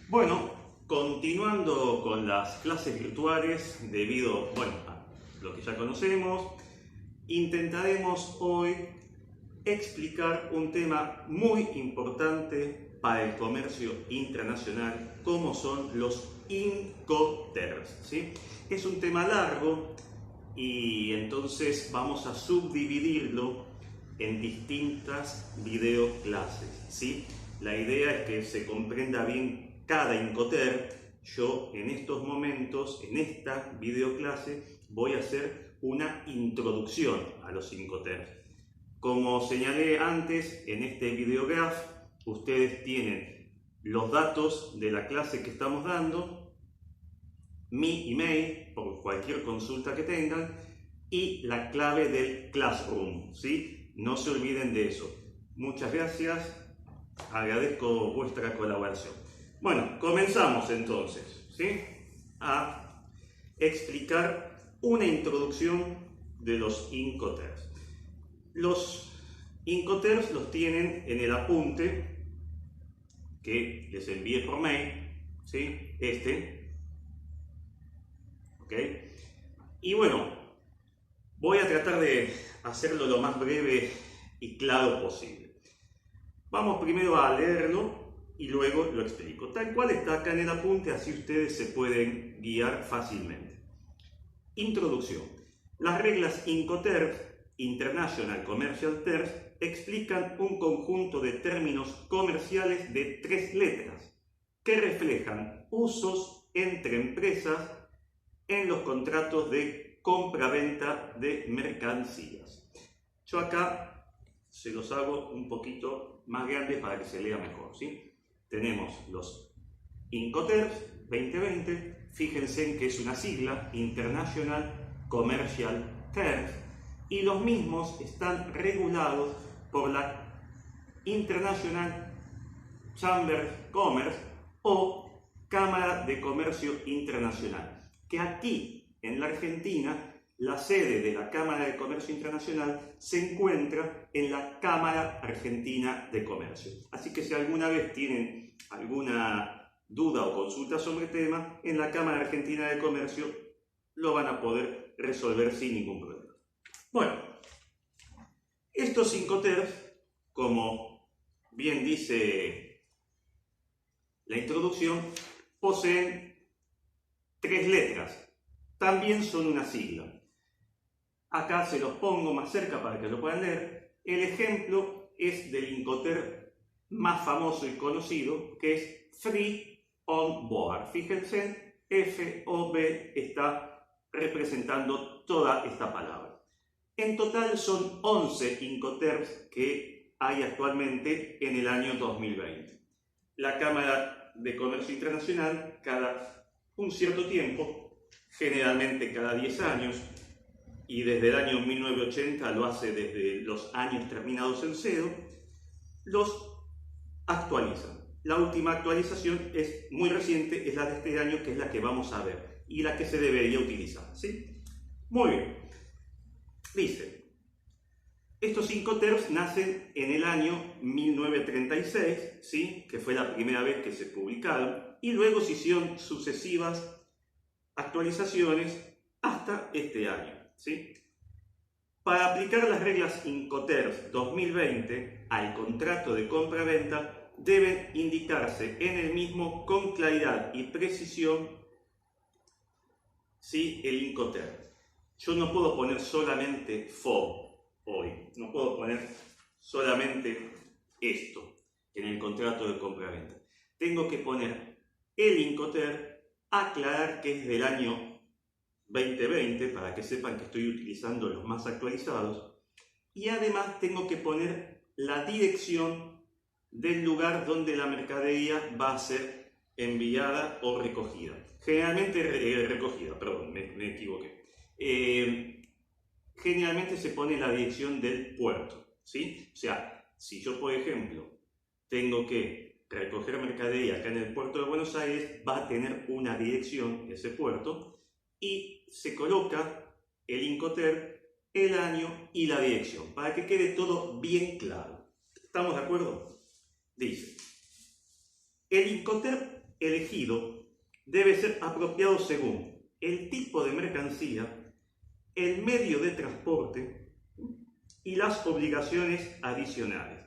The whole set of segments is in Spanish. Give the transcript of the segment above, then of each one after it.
Bueno, continuando con las clases virtuales, debido, a lo que ya conocemos, intentaremos hoy explicar un tema muy importante para el comercio internacional, como son los Incoterms, ¿sí? Es un tema largo y entonces vamos a subdividirlo en distintas videoclases, ¿sí? La idea es que se comprenda bien cada Incoterm. Yo en estos momentos, en esta videoclase, voy a hacer una introducción a los Incoterms. Como señalé antes, en este videograph, ustedes tienen los datos de la clase que estamos dando, mi email, por cualquier consulta que tengan, y la clave del Classroom, ¿sí? No se olviden de eso. Muchas gracias, agradezco vuestra colaboración. Bueno, comenzamos entonces, ¿sí? A explicar una introducción de los Incoterms. Los Incoterms los tienen en el apunte que les envié por mail, ¿sí? ¿Ok? Y bueno, voy a tratar de hacerlo lo más breve y claro posible. Vamos primero a leerlo y luego lo explico. Tal cual está acá en el apunte, así ustedes se pueden guiar fácilmente. Introducción. Las reglas Incoterms, International Commercial Terms, explican un conjunto de términos comerciales de 3 letras que reflejan usos entre empresas en los contratos de compra-venta de mercancías. Yo acá se los hago un poquito más grandes para que se lea mejor, ¿sí? Tenemos los Incoterms 2020, fíjense en que es una sigla, International Commercial Terms, y los mismos están regulados por la International Chamber of Commerce o Cámara de Comercio Internacional, que aquí en la Argentina la sede de la Cámara de Comercio Internacional se encuentra en la Cámara Argentina de Comercio. Así que si alguna vez tienen alguna duda o consulta sobre el tema, en la Cámara Argentina de Comercio lo van a poder resolver sin ningún problema. Bueno, estos Incoterms, como bien dice la introducción, poseen 3 letras. También son una sigla. Acá se los pongo más cerca para que lo puedan leer. El ejemplo es del Incoterm más famoso y conocido, que es Free on Board. Fíjense, FOB está representando toda esta palabra. En total son 11 Incoterms que hay actualmente en el año 2020. La Cámara de Comercio Internacional, cada un cierto tiempo, generalmente cada 10 años, y desde el año 1980 lo hace desde los años terminados en 0, los actualizan. La última actualización es muy reciente, es la de este año, que es la que vamos a ver y la que se debería utilizar, ¿sí? Muy bien. Dice, estos Incoterms nacen en el año 1936, ¿sí? Que fue la primera vez que se publicaron, y luego se hicieron sucesivas actualizaciones hasta este año, ¿sí? Para aplicar las reglas Incoterms 2020 al contrato de compra-venta, deben indicarse en el mismo con claridad y precisión, ¿sí? El Incoterm. Yo no puedo poner solamente FOB hoy, no puedo poner solamente esto en el contrato de compra-venta. Tengo que poner el Incoterm, aclarar que es del año 2020 para que sepan que estoy utilizando los más actualizados, y además tengo que poner la dirección del lugar donde la mercadería va a ser enviada o recogida. Generalmente recogida, perdón, me equivoqué. Generalmente se pone la dirección del puerto, ¿sí? O sea, si yo, por ejemplo, tengo que recoger mercadería acá en el puerto de Buenos Aires, va a tener una dirección ese puerto, y se coloca el Incoterm, el año y la dirección, para que quede todo bien claro. ¿Estamos de acuerdo? Dice, el Incoterm elegido debe ser apropiado según el tipo de mercancía, el medio de transporte y las obligaciones adicionales.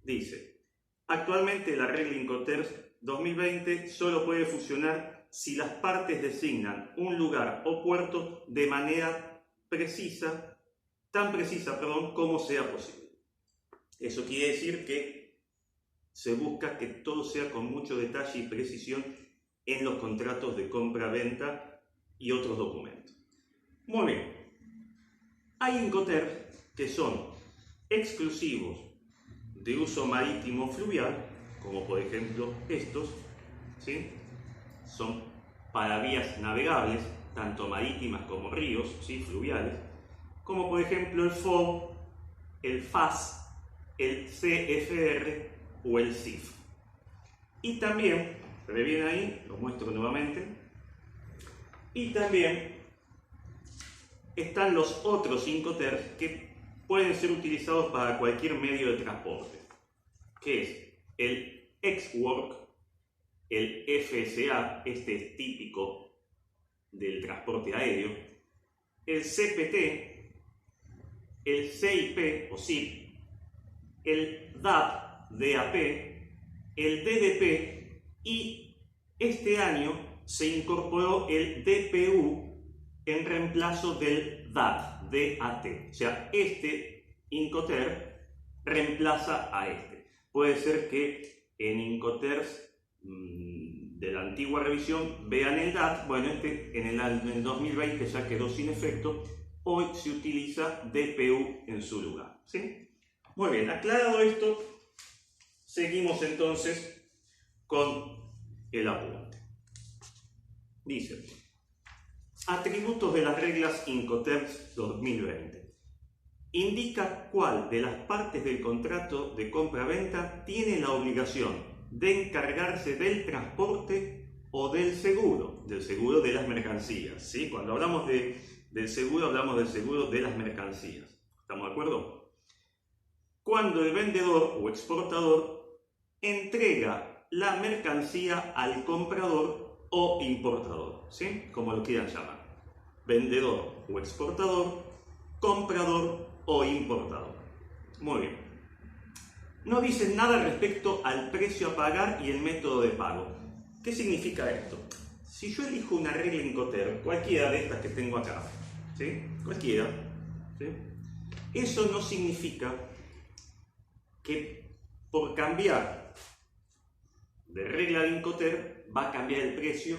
Dice, actualmente la regla Incoterms 2020 solo puede funcionar si las partes designan un lugar o puerto de manera precisa, tan precisa, como sea posible. Eso quiere decir que se busca que todo sea con mucho detalle y precisión en los contratos de compra-venta y otros documentos. Muy bien. Hay Incoterms que son exclusivos de uso marítimo fluvial, como por ejemplo estos, ¿sí? Son para vías navegables, tanto marítimas como ríos, ¿sí? Fluviales, como por ejemplo el FOB, el FAS, el CFR o el CIF. Y también, se viene ahí, lo muestro nuevamente, y también están los otros Incoterms que pueden ser utilizados para cualquier medio de transporte, que es el Ex-Work, el FSA, este es típico del transporte aéreo, el CPT, el CIP o CIP, el DAP, el DDP y este año se incorporó el DPU en reemplazo del DAT, o sea, este Incoterm reemplaza a este. Puede ser que en Incoterms de la antigua revisión vean el DAT, bueno, este en el 2020 ya quedó sin efecto, hoy se utiliza DPU en su lugar, ¿sí? Muy bien, aclarado esto, seguimos entonces con el apunte. Dice, atributos de las reglas Incoterms 2020. Indica cuál de las partes del contrato de compra-venta tiene la obligación de encargarse del transporte o del seguro de las mercancías, ¿sí? Cuando hablamos del seguro, hablamos del seguro de las mercancías. ¿Estamos de acuerdo? Cuando el vendedor o exportador entrega la mercancía al comprador o importador, ¿sí? Como lo quieran llamar. Vendedor o exportador, comprador o importador. Muy bien. No dicen nada respecto al precio a pagar y el método de pago. ¿Qué significa esto? Si yo elijo una regla Incoterm, cualquiera de estas que tengo acá, ¿sí? Cualquiera, ¿sí? Eso no significa que por cambiar de regla de Incoterm va a cambiar el precio,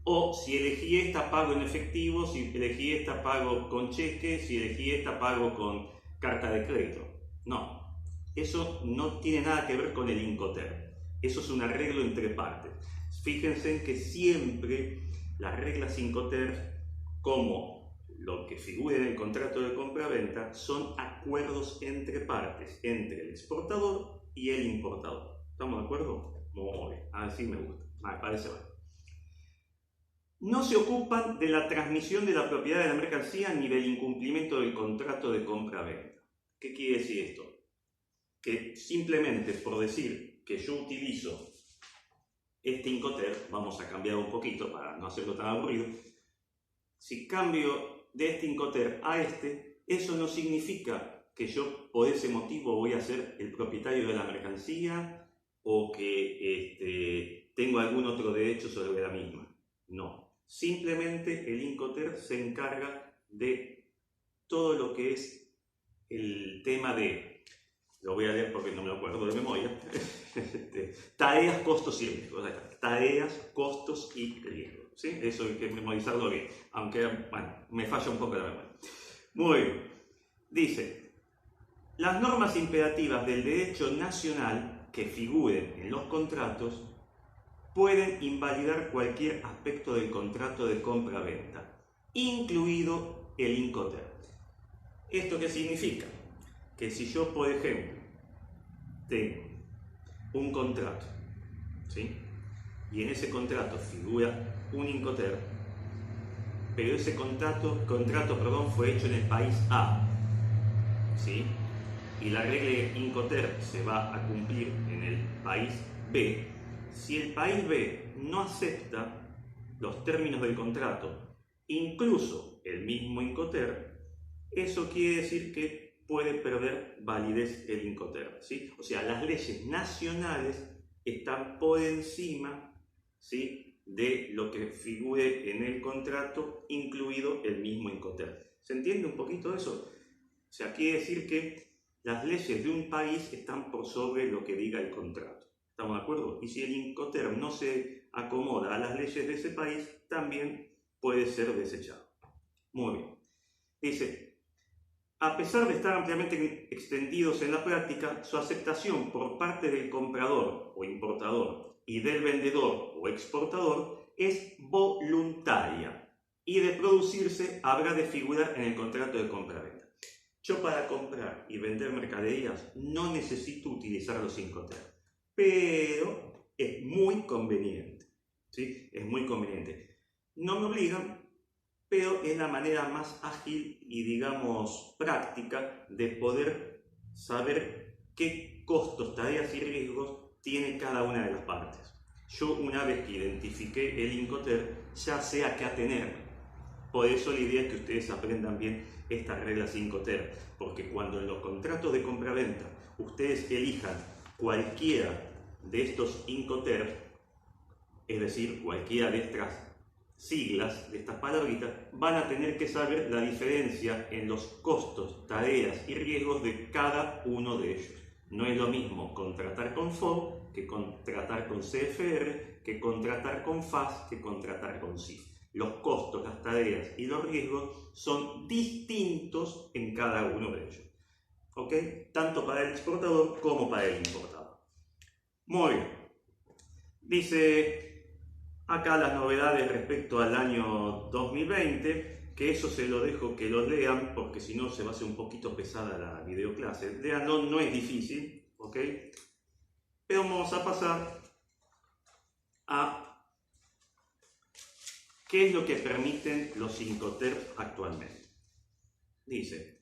o si elegí esta pago en efectivo, si elegí esta pago con cheque, si elegí esta pago con carta de crédito. No, eso no tiene nada que ver con el Incoterm. Eso es un arreglo entre partes. Fíjense en que siempre las reglas Incoterm, como lo que figura en el contrato de compra-venta, son acuerdos entre partes, entre el exportador y el importador. ¿Estamos de acuerdo? Muy bien, así me gusta, me parece bueno. No se ocupan de la transmisión de la propiedad de la mercancía ni del incumplimiento del contrato de compra-venta. ¿Qué quiere decir esto? Que simplemente por decir que yo utilizo este Incoterm, vamos a cambiar un poquito para no hacerlo tan aburrido, si cambio de este Incoterm a este, eso no significa que yo por ese motivo voy a ser el propietario de la mercancía o que tengo algún otro derecho sobre la misma. No, simplemente el Incoterm se encarga de todo lo que es el tema de, lo voy a leer porque no me lo acuerdo de memoria, tareas, costos y riesgos. Tareas, costos y riesgos, ¿sí? Eso hay que memorizarlo bien, aunque bueno, me falla un poco la memoria. Muy bien, dice, las normas imperativas del derecho nacional que figuren en los contratos pueden invalidar cualquier aspecto del contrato de compra-venta, incluido el Incoterm. ¿Esto qué significa? Que si yo, por ejemplo, tengo un contrato, ¿sí? Y en ese contrato figura un Incoterm, pero ese contrato fue hecho en el país A, ¿sí? Y la regla Incoterm se va a cumplir en el país B, si el país B no acepta los términos del contrato, incluso el mismo Incoterm, eso quiere decir que puede perder validez el Incoterm, ¿sí? O sea, las leyes nacionales están por encima, ¿sí?, de lo que figure en el contrato, incluido el mismo Incoterm. ¿Se entiende un poquito eso? O sea, quiere decir que las leyes de un país están por sobre lo que diga el contrato. ¿Estamos de acuerdo? Y si el Incoterm no se acomoda a las leyes de ese país, también puede ser desechado. Muy bien. Dice, a pesar de estar ampliamente extendidos en la práctica, su aceptación por parte del comprador o importador y del vendedor o exportador es voluntaria y de producirse habrá de figurar en el contrato de compra-venta. Yo para comprar y vender mercaderías no necesito utilizar los Incoterm, pero es muy conveniente, ¿sí? Es muy conveniente. No me obligan, pero es la manera más ágil y, digamos, práctica de poder saber qué costos, tareas y riesgos tiene cada una de las partes. Yo, una vez que identifiqué el Incoterm, ya sé a qué atenerme. Por eso la idea es que ustedes aprendan bien estas reglas Incoterm, porque cuando en los contratos de compra-venta ustedes elijan cualquiera de estos Incoterm, es decir, cualquiera de estas siglas, de estas palabritas, van a tener que saber la diferencia en los costos, tareas y riesgos de cada uno de ellos. No es lo mismo contratar con FOB que contratar con CFR, que contratar con FAS, que contratar con CIF. Los costos, las tareas y los riesgos son distintos en cada uno de ellos, ¿ok? Tanto para el exportador como para el importador. Muy bien. Dice acá las novedades respecto al año 2020, que eso se lo dejo que lo lean, porque si no se va a hacer un poquito pesada la videoclase. Leanlo, no es difícil, ¿ok? Pero vamos a pasar a qué es lo que permiten los Incoterm actualmente. Dice,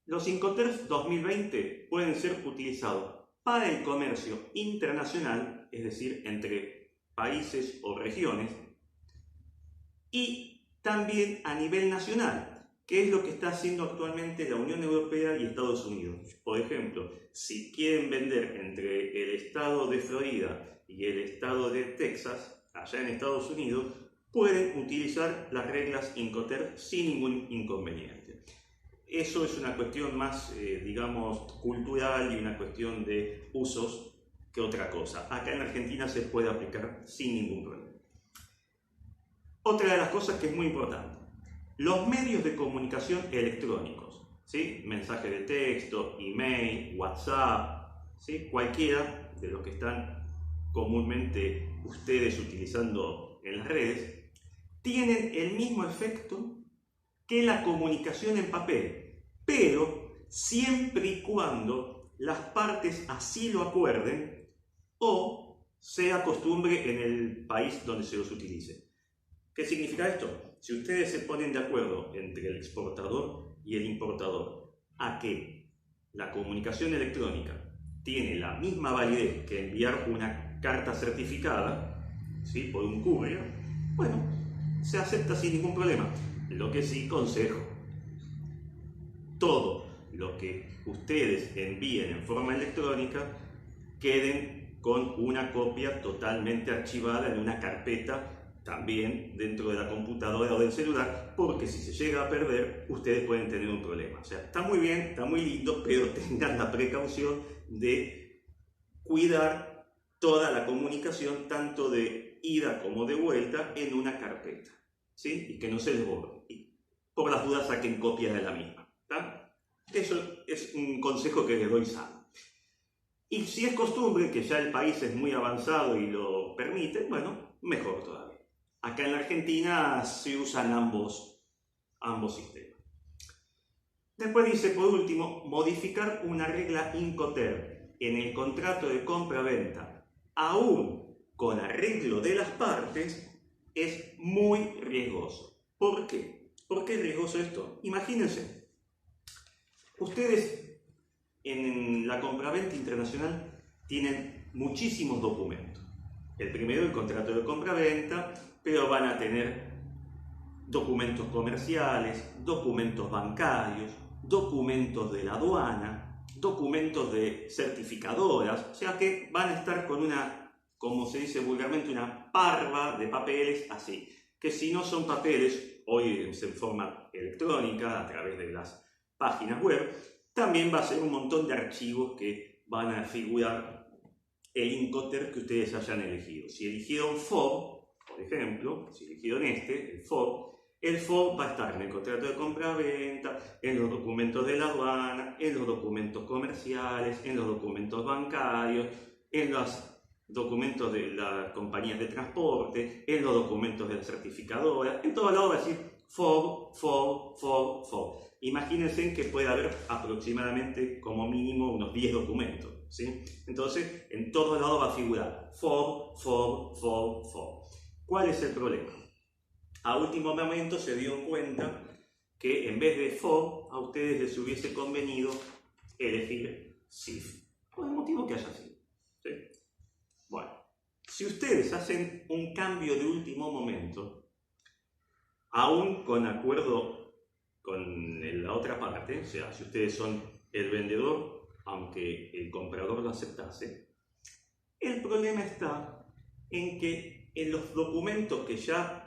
los Incoterm 2020 pueden ser utilizados para el comercio internacional, es decir, entre países o regiones, y también a nivel nacional, que es lo que está haciendo actualmente la Unión Europea y Estados Unidos. Por ejemplo, si quieren vender entre el estado de Florida y el estado de Texas, allá en Estados Unidos, pueden utilizar las reglas Incoterm sin ningún inconveniente. Eso es una cuestión más, digamos, cultural y una cuestión de usos que otra cosa. Acá en Argentina se puede aplicar sin ningún problema. Otra de las cosas que es muy importante, los medios de comunicación electrónicos, ¿sí? Mensaje de texto, email, WhatsApp, ¿sí? Cualquiera de los que están comúnmente ustedes utilizando en las redes, tienen el mismo efecto que la comunicación en papel, pero siempre y cuando las partes así lo acuerden o sea costumbre en el país donde se los utilice. ¿Qué significa esto? Si ustedes se ponen de acuerdo entre el exportador y el importador a que la comunicación electrónica tiene la misma validez que enviar una carta certificada, ¿sí?, por un courier, bueno, se acepta sin ningún problema. Lo que sí consejo, todo lo que ustedes envíen en forma electrónica queden con una copia totalmente archivada en una carpeta también dentro de la computadora o del celular, porque si se llega a perder, ustedes pueden tener un problema. O sea, está muy bien, está muy lindo, pero tengan la precaución de cuidar toda la comunicación, tanto de ida como de vuelta, en una carpeta, ¿sí? Y que no se les borre. Y por las dudas saquen copias de la misma, ¿tá? Eso es un consejo que les doy sano. Y si es costumbre, que ya el país es muy avanzado y lo permite, bueno, mejor todavía. Acá en la Argentina se usan ambos sistemas. Después dice, por último, modificar una regla Incoterm en el contrato de compra-venta, aún con arreglo de las partes, es muy riesgoso. ¿Por qué? ¿Por qué es riesgoso esto? Imagínense, ustedes en la compraventa internacional tienen muchísimos documentos. El primero, el contrato de compra-venta, pero van a tener documentos comerciales, documentos bancarios, documentos de la aduana, documentos de certificadoras, o sea que van a estar con una, como se dice vulgarmente, una parva de papeles así, que si no son papeles, hoy en forma electrónica, a través de las páginas web, también va a ser un montón de archivos que van a figurar el Incoterm que ustedes hayan elegido. Si eligieron FOB, por ejemplo, si eligieron el FOB va a estar en el contrato de compra-venta, en los documentos de la aduana, en los documentos comerciales, en los documentos bancarios, en los documentos de las compañías de transporte, en los documentos de la certificadora, en todo lado va a decir FOB. Imagínense que puede haber aproximadamente como mínimo unos 10 documentos, ¿sí? Entonces, en todos lados va a figurar FOB. ¿Cuál es el problema? A último momento se dieron cuenta que en vez de FOB, a ustedes les hubiese convenido elegir CIF, por el motivo que haya sido, ¿sí? Bueno, si ustedes hacen un cambio de último momento, aún con acuerdo con la otra parte, o sea, si ustedes son el vendedor, aunque el comprador lo aceptase, el problema está en que en los documentos que ya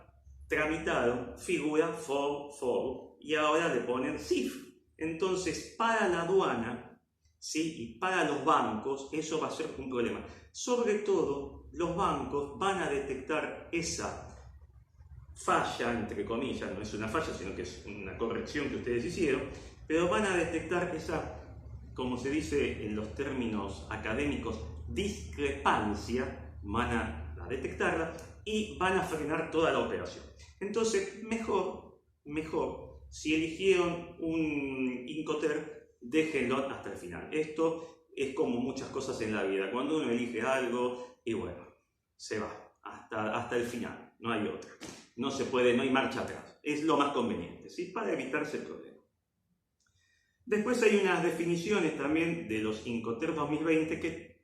tramitaron figura FOB y ahora le ponen CIF. Entonces, para la aduana, ¿sí?, y para los bancos, eso va a ser un problema. Sobre todo, los bancos van a detectar esa falla, entre comillas, no es una falla, sino que es una corrección que ustedes hicieron, pero van a detectar esa, como se dice en los términos académicos, discrepancia, van a detectarla y van a frenar toda la operación. Entonces, mejor, si eligieron un Incoterm, déjenlo hasta el final. Esto es como muchas cosas en la vida. Cuando uno elige algo, y bueno, se va hasta el final, no hay otra. No se puede, no hay marcha atrás. Es lo más conveniente, ¿sí?, para evitarse el problema. Después hay unas definiciones también de los Incoterm 2020 que,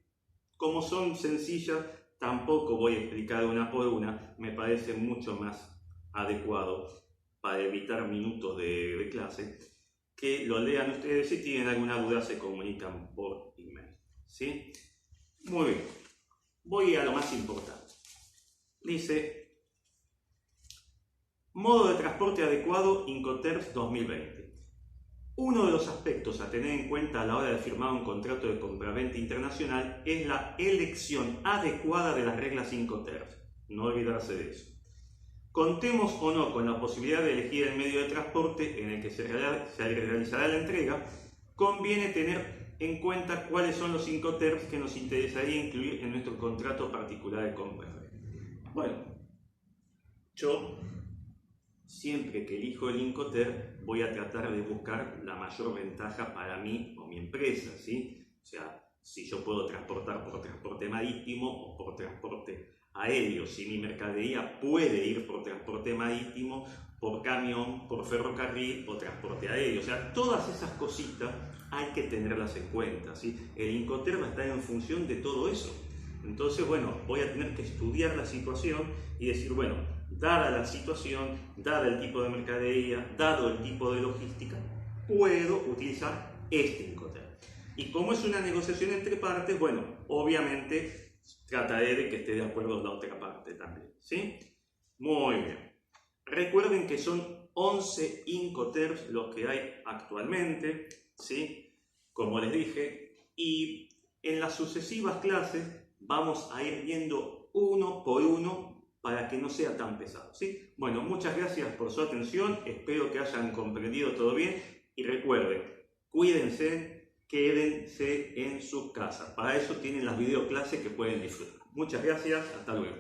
como son sencillas, tampoco voy a explicar una por una, me parece mucho más adecuado para evitar minutos de clase, que lo lean ustedes. Si tienen alguna duda se comunican por email, ¿sí? Muy bien, voy a lo más importante. Dice, modo de transporte adecuado Incoterm 2020. Uno de los aspectos a tener en cuenta a la hora de firmar un contrato de compraventa internacional es la elección adecuada de las reglas Incoterm. No olvidarse de eso. Contemos o no con la posibilidad de elegir el medio de transporte en el que se realizará la entrega, conviene tener en cuenta cuáles son los Incoterms que nos interesaría incluir en nuestro contrato particular de compra-venta. Bueno, yo siempre que elijo el Incoterm voy a tratar de buscar la mayor ventaja para mí o mi empresa, ¿sí? O sea, si yo puedo transportar por transporte marítimo o por transporte aéreo, si mi mercadería puede ir por transporte marítimo, por camión, por ferrocarril o transporte aéreo. O sea, todas esas cositas hay que tenerlas en cuenta, ¿sí? El Incoterm va a estar en función de todo eso. Entonces, bueno, voy a tener que estudiar la situación y decir, bueno, dada la situación, dada el tipo de mercadería, dado el tipo de logística, puedo utilizar este Incoterm. Y como es una negociación entre partes, bueno, obviamente trataré de que esté de acuerdo la otra parte también, ¿sí? Muy bien. Recuerden que son 11 Incoterms los que hay actualmente, ¿sí? Como les dije, y en las sucesivas clases vamos a ir viendo uno por uno para que no sea tan pesado, ¿sí? Bueno, muchas gracias por su atención, espero que hayan comprendido todo bien y recuerden, cuídense, quédense en sus casas. Para eso tienen las videoclases que pueden disfrutar. Muchas gracias, hasta luego.